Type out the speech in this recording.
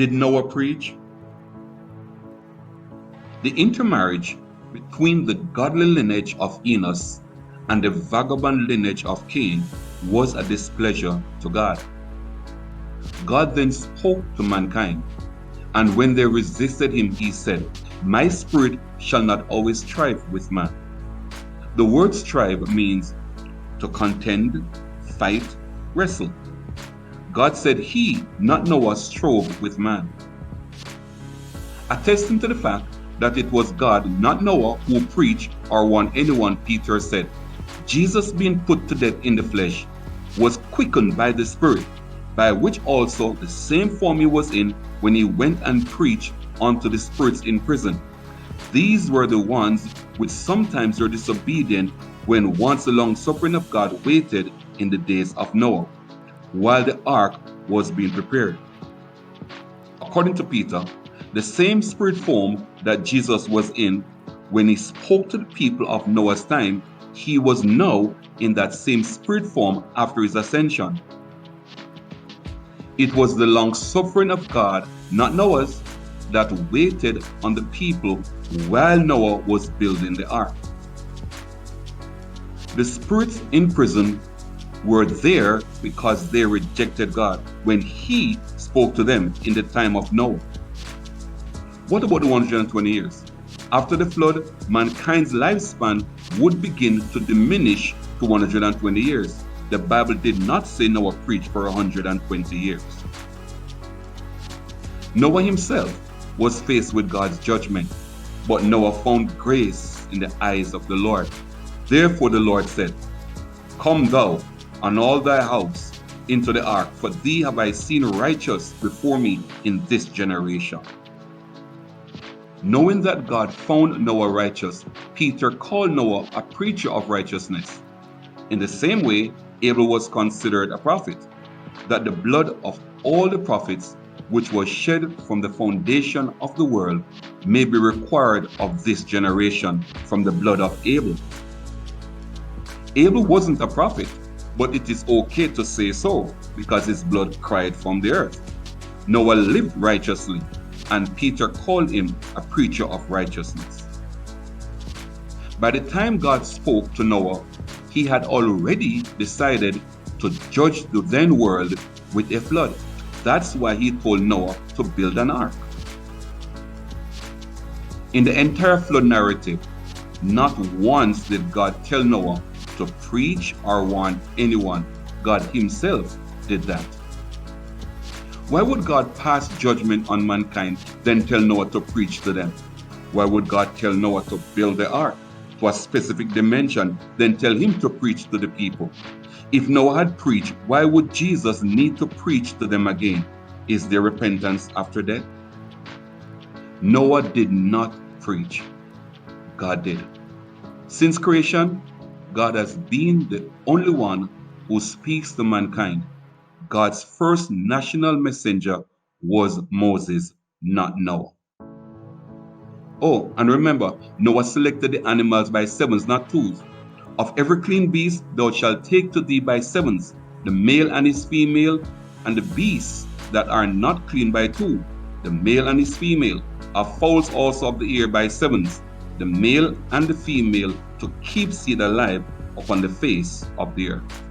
Did Noah preach? The intermarriage between the godly lineage of Enos and the vagabond lineage of Cain was a displeasure to God. God then spoke to mankind, and when they resisted him, he said, "My spirit shall not always strive with man." The word strive means to contend, fight, wrestle. God said he, not Noah, strove with man. Attesting to the fact that it was God, not Noah, who preached or warned anyone, Peter said, Jesus being put to death in the flesh was quickened by the Spirit, by which also the same form he was in when he went and preached unto the spirits in prison. These were the ones which sometimes were disobedient when once the long suffering of God waited in the days of Noah, while the ark was being prepared. According to Peter, the same spirit form that Jesus was in when he spoke to the people of Noah's time, he was now in that same spirit form after his ascension. It was the long suffering of God, not Noah's, that waited on the people while Noah was building the ark. The spirits in prison were there because they rejected God when he spoke to them in the time of Noah. What about the 120 years? After the flood, mankind's lifespan would begin to diminish to 120 years. The Bible did not say Noah preached for 120 years. Noah himself was faced with God's judgment, but Noah found grace in the eyes of the Lord. Therefore the Lord said, "Come thou and all thy house into the ark, for thee have I seen righteous before me in this generation." Knowing that God found Noah righteous, Peter called Noah a preacher of righteousness. In the same way, Abel was considered a prophet, that the blood of all the prophets which was shed from the foundation of the world may be required of this generation from the blood of Abel. Abel wasn't a prophet, but it is okay to say so because his blood cried from the earth. Noah lived righteously, and Peter called him a preacher of righteousness. By the time God spoke to Noah, he had already decided to judge the then world with a flood. That's why he told Noah to build an ark. In the entire flood narrative, not once did God tell Noah to preach or warn anyone. God himself did that. Why would God pass judgment on mankind, then tell Noah to preach to them? Why would God tell Noah to build the ark to a specific dimension, then tell him to preach to the people? If Noah had preached, why would Jesus need to preach to them again? Is there repentance after death? Noah did not preach. God did. Since creation, God has been the only one who speaks to mankind. God's first national messenger was Moses, not Noah. Oh, and remember, Noah selected the animals by sevens, not twos. Of every clean beast thou shalt take to thee by sevens, the male and his female, and the beasts that are not clean by two, the male and his female. Of fowls also of the air by sevens, the male and the female, to keep seed alive upon the face of the earth.